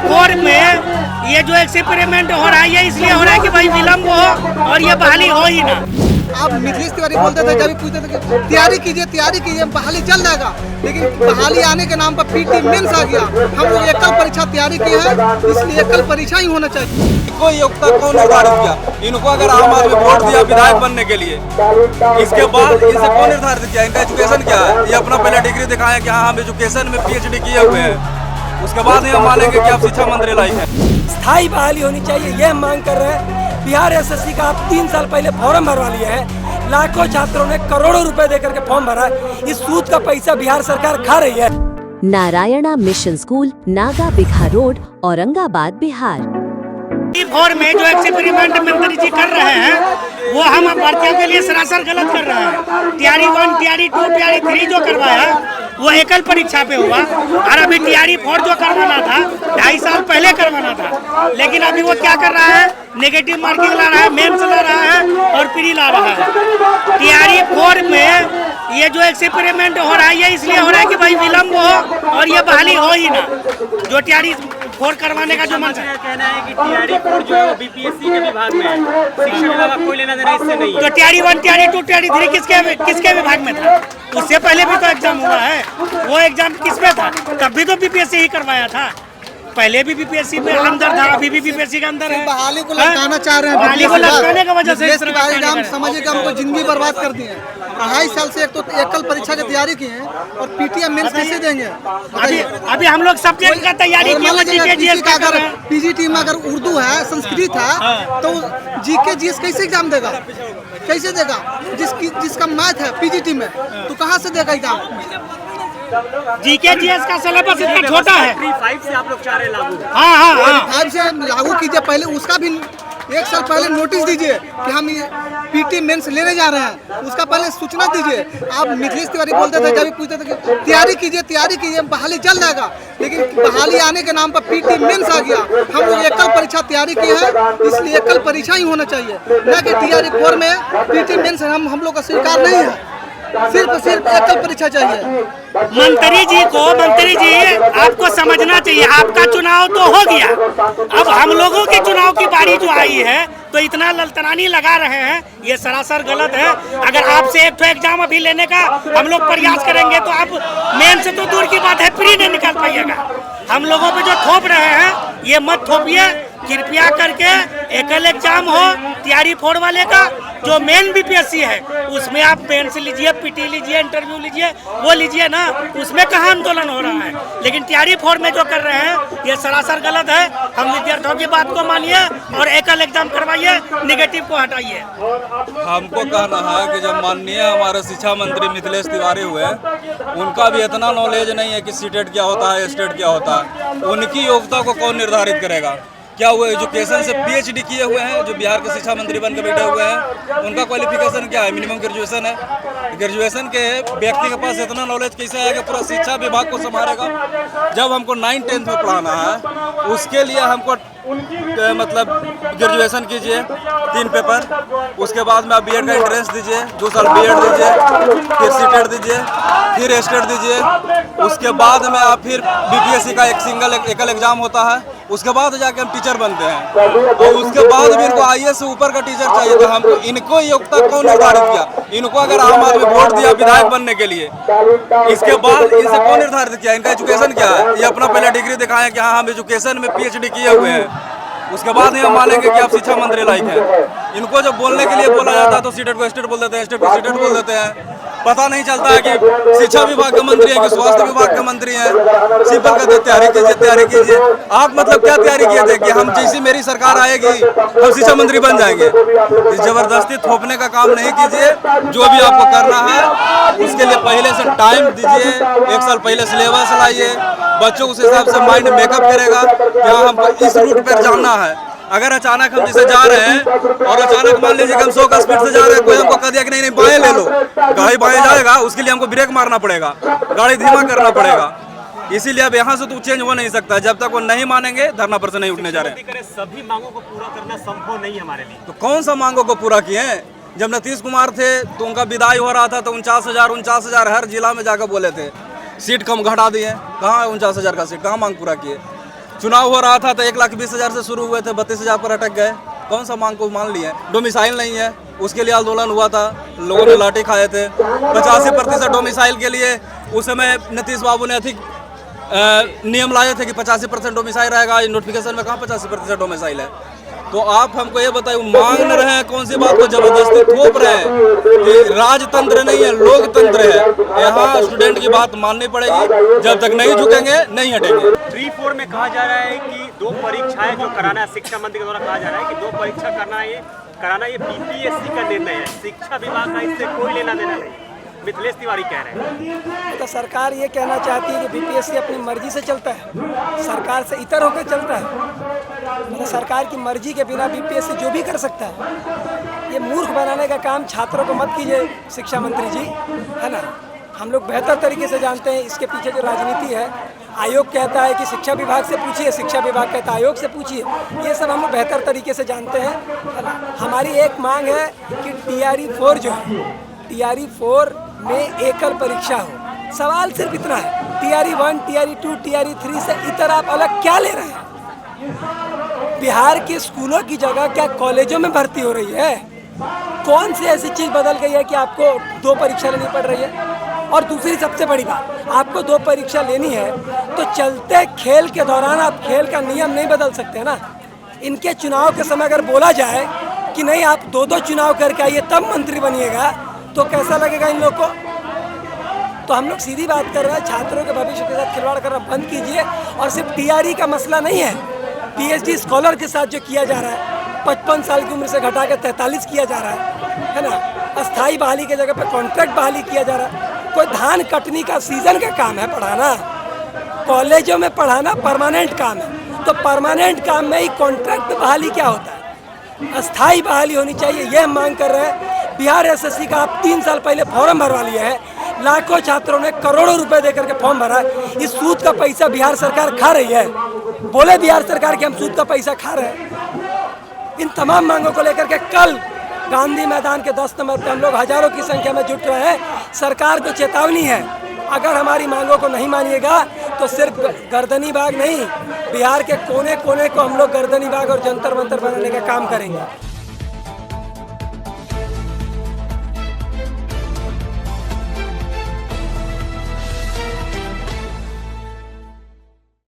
4 में ये जो एक्सपेरिमेंट हो रहा है ये इसलिए हो रहा है कि भाई विलम्ब हो और ये बहाली हो ही ना। आप मिथिलेश तिवारी बोलते थे, जब भी पूछते थे कि तैयारी कीजिए बहाली चल जाएगा, लेकिन बहाली आने के नाम पर पीटी मेंस आ गया। हम लोग एकल परीक्षा तैयारी की है, इसलिए एकल परीक्षा ही होना चाहिए। कोई योग्यता कौन निर्धारित किया? इनको अगर आम आदमी वोट दिया विधायक बनने के लिए, इसके बाद इनसे कौन निर्धारित किया? इनका एजुकेशन क्या है? ये अपना पहले डिग्री दिखाएं कि हाँ हम एजुकेशन में PhD किए हुए हैं, उसके बाद ही हम मानेंगे कि आप शिक्षा मंत्री लायक है। स्थायी बहाली होनी चाहिए, ये हम मांग कर रहे हैं। बिहार SSC का आप 3 साल पहले फॉर्म भरवा लिए हैं, लाखों छात्रों ने करोड़ों रुपए देकर के फॉर्म भरा है। इस सूद का पैसा बिहार सरकार खा रही है। Narayana mission school, Naga bigha road, Aurangabad, Bihar. 4 में जो एक्सपेरिमेंट मंत्री जी कर रहे हैं वो हम अभ्यर्थियों के लिए सरासर गलत कर रहे हैं। तैयारी 1, तैयारी 2, तैयारी 3 जो करवाया वो एकल परीक्षा पे हुआ, और अभी तैयारी 4 जो करवाना था 2.5 साल पहले करवाना था। लेकिन अभी वो क्या कर रहा है, नेगेटिव मार्किंग ला रहा है, मेंस ला रहा है और प्री ला रहा है। तैयारी 4 में ये जो एक्सपेरिमेंट हो रहा है ये इसलिए हो रहा है कि भाई विलम्ब हो और ये बहाली हो ही ना। जो तैयारी 4 करवाने का जो मंशा कहना है कि तैयारी 4 जो है BPSC के विभाग में है, शिक्षा विभाग का कोई लेना देना इससे नहीं है। तो तैयारी 1, तैयारी 2, तैयारी 3 किसके विभाग में था? उससे पहले भी तो एग्जाम हुआ है। वो एग्जाम किस में था? तब भी तो BPSC ही करवाया था। पहले भी BPSC में अंदर था, अभी भी BPSC के अंदर है। बहाली को लटकाना चाह रहे हैं, बहाली को लटकाने की वजह से समझिए कि हमको जिंदगी बर्बाद कर दी है। 2.5 साल से एक तो एकल परीक्षा की तैयारी की है और PTM मेंस कैसे देंगे? अभी हम लोग सब्जेक्ट का तैयारी PGT में अगर उर्दू है, संस्कृत है, तो GK GS कैसे एग्जाम देगा? कैसे देगा? जिसका मैथ है PGT में, तो कहाँ से देगा एग्जाम? GK GS का सिलेबस इतना छोटा है। 5 से आप लोग चाह रहे लागू? हाँ 5 से लागू कीजिए। पहले उसका भी 1 साल पहले नोटिस दीजिए कि हम ये PT मेंस लेने जा रहे हैं, उसका पहले सूचना दीजिए। आप मिथिलेश तिवारी बोलते थे, जब भी पूछते थे कि तैयारी कीजिए बहाली चल जाएगा, लेकिन बहाली आने के नाम पर PT मेंस आ गया। हम लोग एकल परीक्षा तैयारी की है, इसलिए एकल परीक्षा ही होना चाहिए, न कि तैयारी 4 में PT मेंस हम लोग का स्वीकार नहीं है। सिर्फ एकल परीक्षा चाहिए। मंत्री जी आपको समझना चाहिए, आपका चुनाव तो हो गया, अब हम लोगों के चुनाव की बारी जो आई है तो इतना ललतनानी लगा रहे हैं, ये सरासर गलत है। अगर आपसे एक एग्जाम अभी लेने का हम लोग प्रयास करेंगे तो आप मेन से तो दूर की बात है प्री नहीं निकाल पाइएगा। हम लोगों पे जो थोप रहे हैं ये मत थोपिए, कृपया करके एकल एग्जाम हो तैयारी 4 वाले का। जो मेन BPSC है उसमें आप मेंस लीजिए, PT लीजिए, इंटरव्यू लीजिए, वो लीजिए ना, उसमें कहाँ आंदोलन हो रहा है। लेकिन तैयारी 4 में जो कर रहे हैं ये सरासर गलत है। हम विद्यार्थियों की बात को मानिए और एकल एग्जाम करवाइए, नेगेटिव को हटाइए। हमको कहना है कि जब माननीय हमारे शिक्षा मंत्री मिथिलेश तिवारी हुए, उनका भी इतना नॉलेज नहीं है कि सीटेट क्या होता है, स्टेट क्या होता है। उनकी योग्यता को कौन निर्धारित करेगा? क्या वो एजुकेशन से PhD किए हुए हैं? जो बिहार के शिक्षा मंत्री बनकर बैठे हुए हैं, उनका क्वालिफिकेशन क्या है? मिनिमम ग्रेजुएशन है। ग्रेजुएशन के व्यक्ति के पास इतना नॉलेज कैसे है कि पूरा शिक्षा विभाग को संभालेगा? जब हमको 9th-10th में पढ़ाना है, उसके लिए हमको मतलब ग्रेजुएशन कीजिए 3 पेपर, उसके बाद में आप B.Ed का एंट्रेंस दीजिए, 2 साल B.Ed दीजिए, फिर सीटेट दीजिए, फिर स्टेट दीजिए, उसके बाद में आप फिर BPSC का एक एकल एग्जाम होता है, उसके बाद जाके हम टीचर बनते हैं। और उसके बाद भी इनको IAS से ऊपर का टीचर चाहिए था। हमको इनको योग्यता कौन निर्धारित किया? इनको अगर आम आदमी वोट दिया विधायक बनने के लिए, इसके बाद इनसे कौन निर्धारित किया? इनका एजुकेशन क्या है? ये अपना पहले डिग्री दिखाएं कि हाँ हम एजुकेशन में PhD किए हुए हैं, उसके बाद ही हम मानेंगे कि आप शिक्षा मंत्री लायक हैं। इनको जब बोलने के लिए बोला जाता है तो सीटेट को स्टेट बोल देते हैं, स्टेट को सीटेट बोल देते हैं। पता नहीं चलता है कि शिक्षा विभाग के मंत्री हैं कि स्वास्थ्य विभाग के मंत्री हैं। सिंपल कहते तैयारी कीजिए। आप मतलब क्या तैयारी किए थे कि हम जैसी मेरी सरकार आएगी हम शिक्षा मंत्री बन जाएंगे? इस जबरदस्ती थोपने का काम नहीं कीजिए। जो भी आपको करना है उसके लिए पहले से टाइम दीजिए, 1 साल पहले सिलेबस लाइए, बच्चों उस हिसाब से माइंड मेकअप करेगा कि हाँ हमको इस रूट पर जाना है। अगर अचानक हम जिसे जा रहे हैं और अचानक मान लीजिए कि हम 100 का स्पीड से जा रहे हैं, कोई हमको कह दिया कि नहीं बाएं ले लो, गाड़ी बाएं जाएगा, उसके लिए हमको ब्रेक मारना पड़ेगा, गाड़ी धीमा करना पड़ेगा। इसीलिए अब यहाँ से तो चेंज हो नहीं सकता। जब तक वो नहीं मानेंगे धरना पर से नहीं उठने जा रहे हैं। सभी मांगों को पूरा करना संभव नहीं हमारे लिए। तो कौन सा मांगों को पूरा किए हैं? जब नीतीश कुमार थे तो उनका विदाई हो रहा था तो 49,000 हर जिला में जाकर बोले थे। सीट कम घटा दिए, कहाँ है 49,000 का सीट? कहाँ मांग पूरा किए? चुनाव हो रहा था तो 1,20,000 से शुरू हुए थे, 32,000 पर अटक गए। कौन सा मांग को मान लिए? डोमिसाइल नहीं है, उसके लिए आंदोलन हुआ था, लोगों ने लाठी खाए थे। 85% डोमिसाइल के लिए उस समय नीतीश बाबू ने अधिक नियम लाए थे कि 85% डोमिसाइल रहेगा। नोटिफिकेशन में कहाँ 85% डोमिसाइल है? तो आप हमको ये बताइए, मांग न रहे हैं कौन सी बात को जबरदस्ती थोप रहे हैं कि राजतंत्र नहीं है, लोकतंत्र है। यहाँ स्टूडेंट की बात माननी पड़ेगी, जब तक नहीं झुकेंगे नहीं हटेंगे। 3-4 में कहा जा रहा है कि 2 परीक्षाएं जो कराना है, शिक्षा मंत्री के द्वारा कहा जा रहा है कि 2 परीक्षा कराना ये बीपीएससी का निर्णय है, शिक्षा विभाग का इससे कोई लेना देना नहीं। मिथिलेश तिवारी कह रहे हैं। तो सरकार ये कहना चाहती है कि बीपीएससी अपनी मर्जी से चलता है, सरकार से इतर होकर चलता है। मतलब सरकार की मर्जी के बिना बीपीएससी जो भी कर सकता है। ये मूर्ख बनाने का काम छात्रों को मत कीजिए शिक्षा मंत्री जी, है ना। हम लोग बेहतर तरीके से जानते हैं इसके पीछे जो राजनीति है। आयोग कहता है कि शिक्षा विभाग से पूछिए, शिक्षा विभाग कहता है आयोग से पूछिए। ये सब हम लोग बेहतर तरीके से जानते हैं, है ना। हमारी एक मांग है कि TRE 4 जो है, TRE 4 में एकल परीक्षा हो। सवाल सिर्फ इतना है, TRE 1, TRE 2, TRE 3 से इतर आप अलग क्या ले रहे हैं? बिहार के स्कूलों की जगह क्या कॉलेजों में भर्ती हो रही है? कौन सी ऐसी चीज़ बदल गई है कि आपको 2 परीक्षा लेनी पड़ रही है? और दूसरी सबसे बड़ी बात, आपको 2 परीक्षा लेनी है तो चलते खेल के दौरान आप खेल का नियम नहीं बदल सकते ना। इनके चुनाव के समय अगर बोला जाए कि नहीं आप 2-2 चुनाव करके आइए तब मंत्री बनिएगा, तो कैसा लगेगा इन लोग को? तो हम लोग सीधी बात कर रहे हैं, छात्रों के भविष्य के साथ खिलवाड़ करना बंद कीजिए। और सिर्फ TRE का मसला नहीं है, PhD स्कॉलर के साथ जो किया जा रहा है, 55 साल की उम्र से घटा के 43 किया जा रहा है ना। अस्थाई बहाली के जगह पे कॉन्ट्रैक्ट बहाली किया जा रहा है। कोई धान कटनी का सीजन का काम है पढ़ाना, कॉलेजों में पढ़ाना परमानेंट काम है। तो परमानेंट काम में ही कॉन्ट्रैक्ट बहाली क्या होता है? अस्थाई बहाली होनी चाहिए, यह हम मांग कर रहे हैं। बिहार SSC का आप 3 साल पहले फॉर्म भरवा लिए हैं, लाखों छात्रों ने करोड़ों रुपए देकर के फॉर्म भरा। इस सूद का पैसा बिहार सरकार खा रही है। बोले बिहार सरकार कि हम सूद का पैसा खा रहे हैं। इन तमाम मांगों को लेकर के कल गांधी मैदान के 10 नंबर पर हम लोग हजारों की संख्या में जुट रहे हैं। सरकार को चेतावनी है, अगर हमारी मांगों को नहीं मानिएगा तो सिर्फ गर्दनी बाग नहीं, बिहार के कोने कोने को हम लोग गर्दनी बाग और जंतर मंतर बनाने का काम करेंगे।